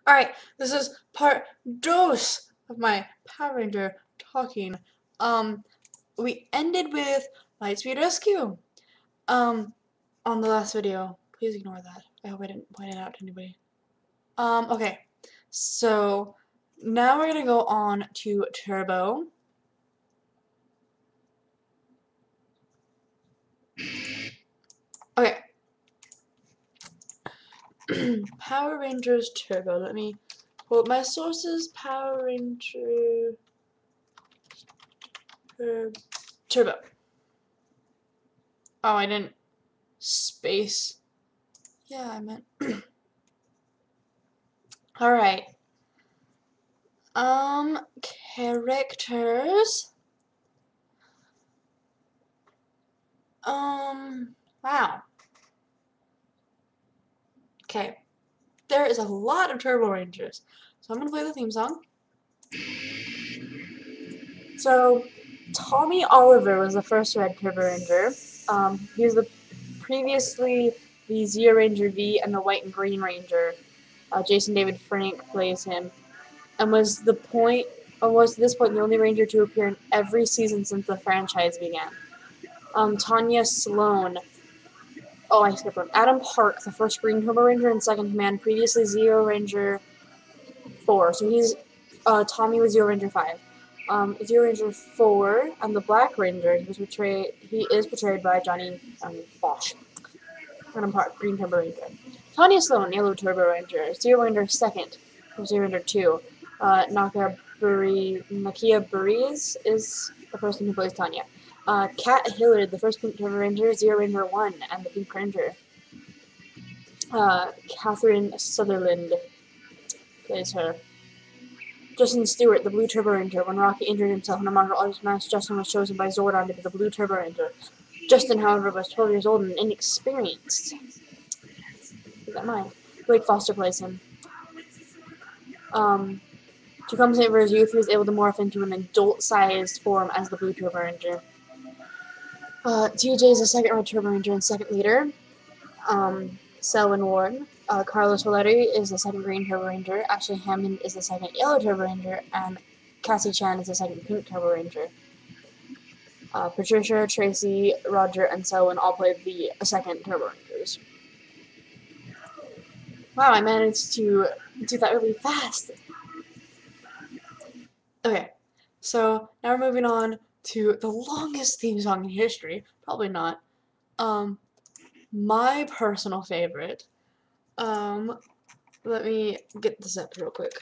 Alright, this is part dos of my Power Ranger talking. Um, we ended with Lightspeed Rescue. Um, on the last video. Please ignore that. I hope I didn't point it out to anybody. Okay. So, now we're gonna go on to Turbo. Okay. Power Rangers Turbo. Let me pull up my sources. Power Ranger Turbo. Oh, I didn't space. Yeah, I meant. Alright. Characters. Wow. Okay. There is a lot of Turbo Rangers. So I'm gonna play the theme song. So, Tommy Oliver was the first Red Turbo Ranger. He was previously the Zeo Ranger V and the White and Green Ranger. Jason David Frank plays him, and was to this point the only Ranger to appear in every season since the franchise began. Tanya Sloan. Oh, I skipped one. Adam Park, the first Green Turbo Ranger in second command, previously Zeo Ranger 4. So he's Tommy was Zeo Ranger 5. Zeo Ranger 4 and the Black Ranger. He is portrayed by Johnny Bosch. Adam Park, Green Turbo Ranger. Tanya Sloan, Yellow Turbo Ranger. Zeo Ranger 2nd from Zeo Ranger 2. Nakia Burries is the person who plays Tanya. Kat Hillard, the first Pink Turbo Ranger, Zeo Ranger 1, and the Pink Ranger. Catherine Sutherland plays her. Justin Stewart, the Blue Turbo Ranger. When Rocky injured himself in a Marvel Arts match, Justin was chosen by Zordon to be the Blue Turbo Ranger. Justin, however, was 12 years old and inexperienced. Keep that in mind. Blake Foster plays him. To compensate for his youth, he was able to morph into an adult-sized form as the Blue Turbo Ranger. TJ is the second Red Turbo Ranger and second leader. Selwyn Warren. Carlos Valeri is the second Green Turbo Ranger. Ashley Hammond is the second Yellow Turbo Ranger. And Cassie Chan is the second Pink Turbo Ranger. Patricia, Tracy, Roger, and Selwyn all played the second Turbo Rangers. Wow, I managed to do that really fast. Okay, so now we're moving on to the longest theme song in history. Probably not. My personal favorite. Let me get this up real quick.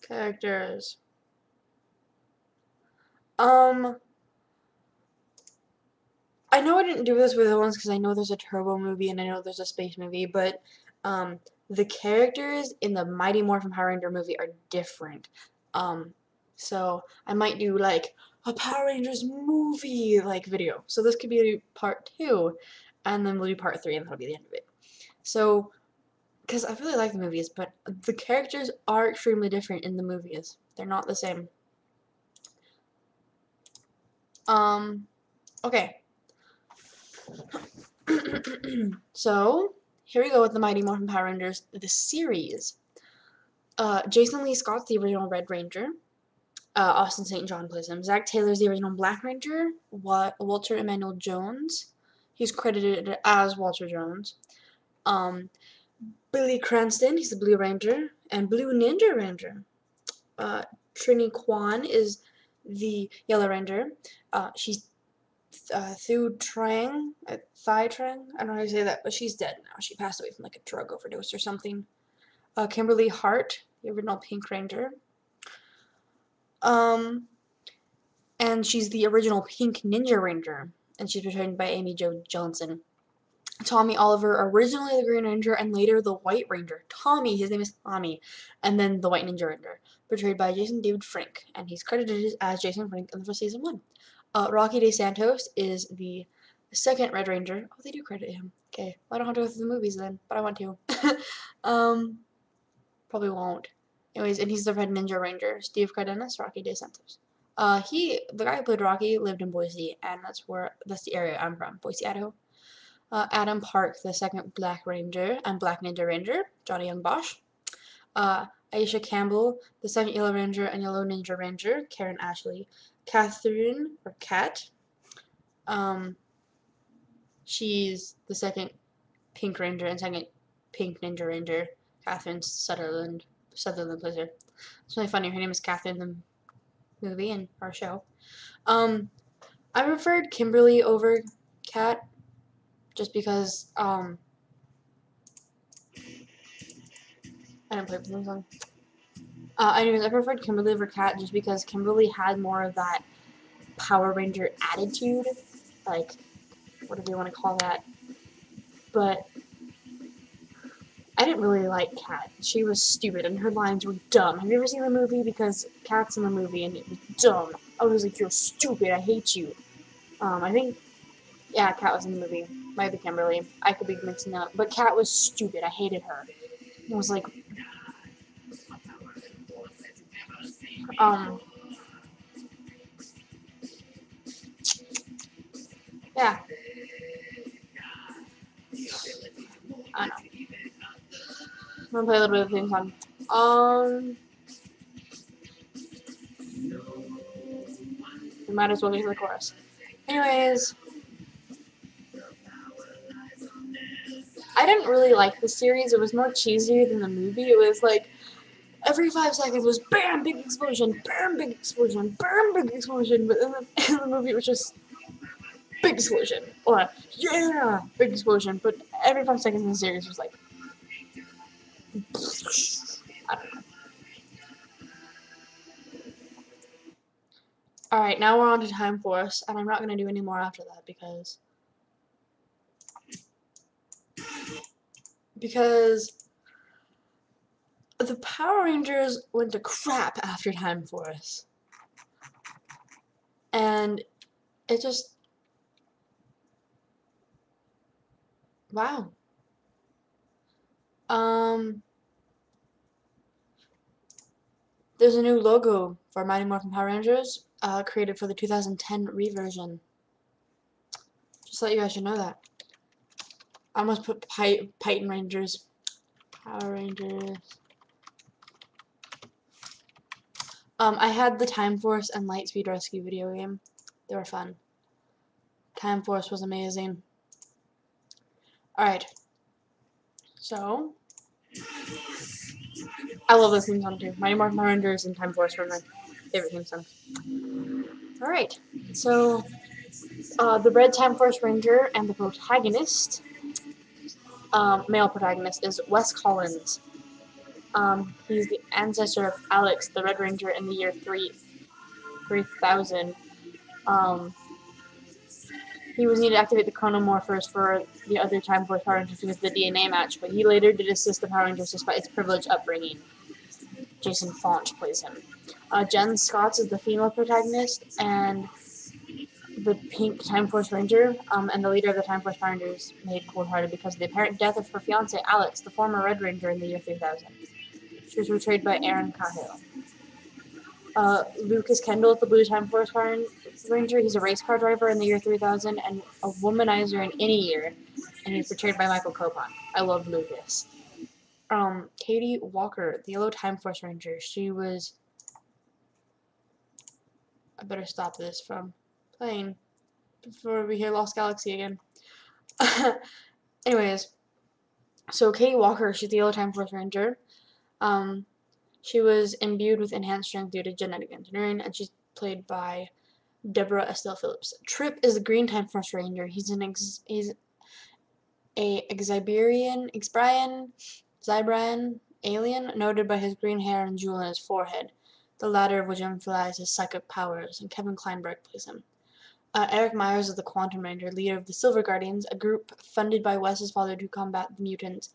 Characters. I know I didn't do this with the ones because I know there's a Turbo movie and I know there's a space movie, but the characters in the Mighty Morphin Power Ranger movie are different. So I might do like a Power Rangers movie like video. So this could be part 2, and then we'll do part 3, and that'll be the end of it. So, because I really like the movies, but the characters are extremely different in the movies. They're not the same. Okay. So, here we go with the Mighty Morphin Power Rangers, the series. Jason Lee Scott's the original Red Ranger. Austin St. John plays him. Zach Taylor's the original Black Ranger. Walter Emmanuel Jones. He's credited as Walter Jones. Billy Cranston, he's the Blue Ranger. And Blue Ninja Ranger. Trini Kwan is the Yellow Ranger. She's Thu Trang, Thai Trang, I don't know how you say that, but she's dead now. She passed away from like a drug overdose or something. Kimberly Hart, the original Pink Ranger. And she's the original Pink Ninja Ranger, and she's portrayed by Amy Jo Johnson. Tommy Oliver, originally the Green Ranger, and later the White Ranger. Tommy, his name is Tommy, and then the White Ninja Ranger, portrayed by Jason David Frank, and he's credited as Jason Frank in the first season 1. Rocky De Santos is the second Red Ranger. Oh, they do credit him. Okay, well, I don't have to go through the movies then, but I want to. Probably won't. Anyways, and he's the Red Ninja Ranger. Steve Cardenas, Rocky De Santos. The guy who played Rocky lived in Boise, and that's the area I'm from, Boise, Idaho. Adam Park, the second Black Ranger, and Black Ninja Ranger, Johnny Young Bosch. Aisha Campbell, the second Yellow Ranger and Yellow Ninja Ranger, Karen Ashley. Catherine, or Kat, um, she's the second Pink Ranger and second Pink Ninja Ranger, Catherine Sutherland. Sutherland plays her. It's really funny. Her name is Catherine in the movie and our show. Um, I preferred Kimberly over Kat just because I didn't play the theme song. Anyways, I preferred Kimberly over Kat just because Kimberly had more of that Power Ranger attitude, like whatever you want to call that. But I didn't really like Kat. She was stupid and her lines were dumb. Have you ever seen the movie? Because Kat's in the movie and it was dumb. I was like, you're stupid. I hate you. I think, yeah, Kat was in the movie. Might be Kimberly. I could be mixing up. But Kat was stupid. I hated her. I was like, um, yeah, I don't know. I'm gonna play a little bit of the theme song. We might as well get to the chorus. Anyways, I didn't really like the series. It was more cheesier than the movie. It was like every 5 seconds was bam, big explosion, bam, big explosion, bam, big explosion. But in the movie, it was just big explosion or yeah, big explosion. But every 5 seconds in the series was like, I don't know. All right, now we're on to Time Force, and I'm not gonna do any more after that because the Power Rangers went to crap after Time Force, and it just wow. Um, there's a new logo for Mighty Morphin Power Rangers, created for the 2010 reversion. Just let you guys should know that. I almost put Python Rangers, Power Rangers. I had the Time Force and Lightspeed Rescue video game. They were fun. Time Force was amazing. Alright. So, I love this theme song too. Mighty Morphin Power Rangers and Time Force were my favorite theme songs. Alright. So, the Red Time Force Ranger and the protagonist, male protagonist, is Wes Collins. He's the ancestor of Alex, the Red Ranger, in the year 3000. He was needed to activate the chronomorphers for the other Time Force Power Rangers because of the DNA match, but he later did assist the Power Rangers despite his privileged upbringing. Jason Faunch plays him. Jen Scotts is the female protagonist, and the pink Time Force Ranger, and the leader of the Time Force Power Rangers, made cold-hearted because of the apparent death of her fiance Alex, the former Red Ranger, in the year 3000. She was portrayed by Aaron Cahill. Lucas Kendall is the Blue Time Force Power Ranger. He's a race car driver in the year 3000 and a womanizer in any year, and he's portrayed by Michael Copan. I love Lucas. Katie Walker, the Yellow Time Force Ranger. She was. I better stop this from playing before we hear Lost Galaxy again. Anyways, so Katie Walker, she's the Yellow Time Force Ranger. She was imbued with enhanced strength due to genetic engineering, and she's played by Deborah Estelle Phillips. Trip is the Green Time Force Ranger. He's a Zybrian alien, noted by his green hair and jewel in his forehead, the latter of which emphasizes his psychic powers, and Kevin Kleinberg plays him. Eric Myers is the Quantum Ranger, leader of the Silver Guardians, a group funded by Wes's father to combat the mutants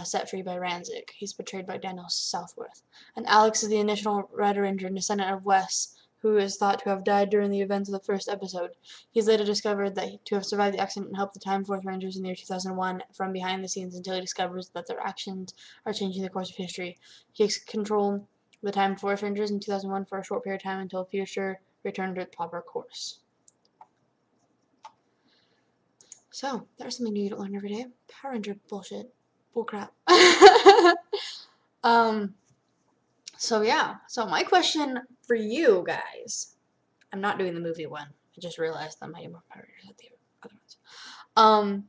set free by Ranzik. He's portrayed by Daniel Southworth. And Alex is the initial Red Ranger, descendant of Wes, who is thought to have died during the events of the first episode. He's later discovered to have survived the accident and helped the Time Force Rangers in the year 2001 from behind the scenes until he discovers that their actions are changing the course of history. He takes control The Time Force Rangers in 2001 for a short period of time until Future returned to its proper course. So, there's something new you don't learn every day. Power Ranger bullshit. Bullcrap. So yeah. So my question for you guys. I'm not doing the movie one. I just realized that I might have more Power Rangers at the other ones.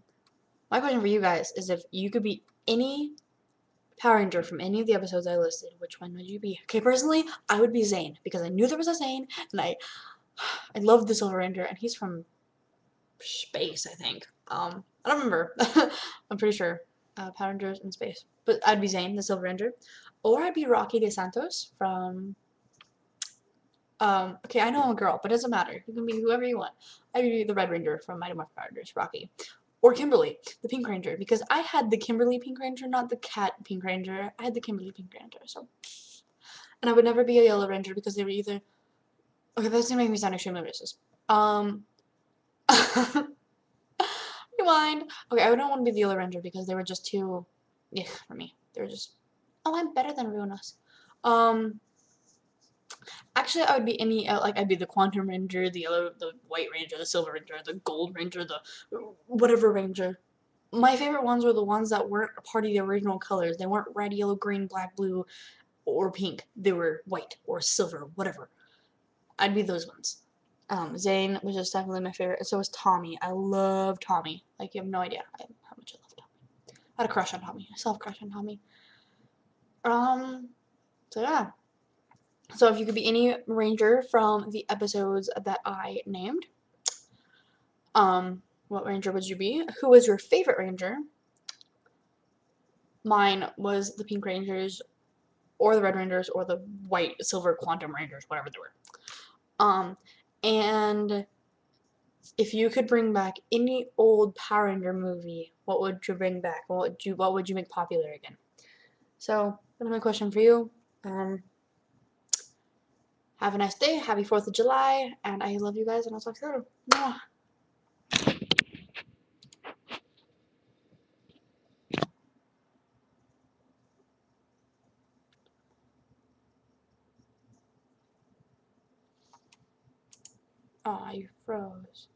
My question for you guys is if you could be any Power Ranger from any of the episodes I listed, which one would you be? Okay, personally, I would be Zane because I knew there was a Zane, and I loved the Silver Ranger, and he's from space, I think. I don't remember. I'm pretty sure. Power Rangers in space. But I'd be Zane, the Silver Ranger. Or I'd be Rocky DeSantos from... okay, I know I'm a girl, but it doesn't matter. You can be whoever you want. I'd be the Red Ranger from Mighty Morphin Power Rangers, Rocky. Or Kimberly, the Pink Ranger, because I had the Kimberly Pink Ranger, not the Cat Pink Ranger. I had the Kimberly Pink Ranger, so... And I would never be a Yellow Ranger because they were either... Okay, that's gonna make me sound extremely racist. Rewind. Okay, I wouldn't want to be the Yellow Ranger because they were just too... Ugh, for me. They were just... Oh, I'm better than everyone else. Actually, I would be any... like, I'd be the Quantum Ranger, the Yellow... The White Ranger, the Silver Ranger, the Gold Ranger, the... Whatever Ranger. My favorite ones were the ones that weren't a part of the original colors. They weren't red, yellow, green, black, blue, or pink. They were white or silver, whatever. I'd be those ones. Zane was just definitely my favorite. So was Tommy. I love Tommy. Like, you have no idea how much I love Tommy. I had a crush on Tommy. I still have a crush on Tommy. So yeah. So if you could be any ranger from the episodes that I named, what ranger would you be? Who was your favorite ranger? Mine was the Pink Rangers, or the Red Rangers, or the White, Silver, Quantum Rangers, whatever they were. And if you could bring back any old Power Ranger movie, what would you bring back? What would you make popular again? So that's my question for you. Have a nice day. Happy 4th of July, and I love you guys, and I'll talk to you later. Mwah. Aw, you froze.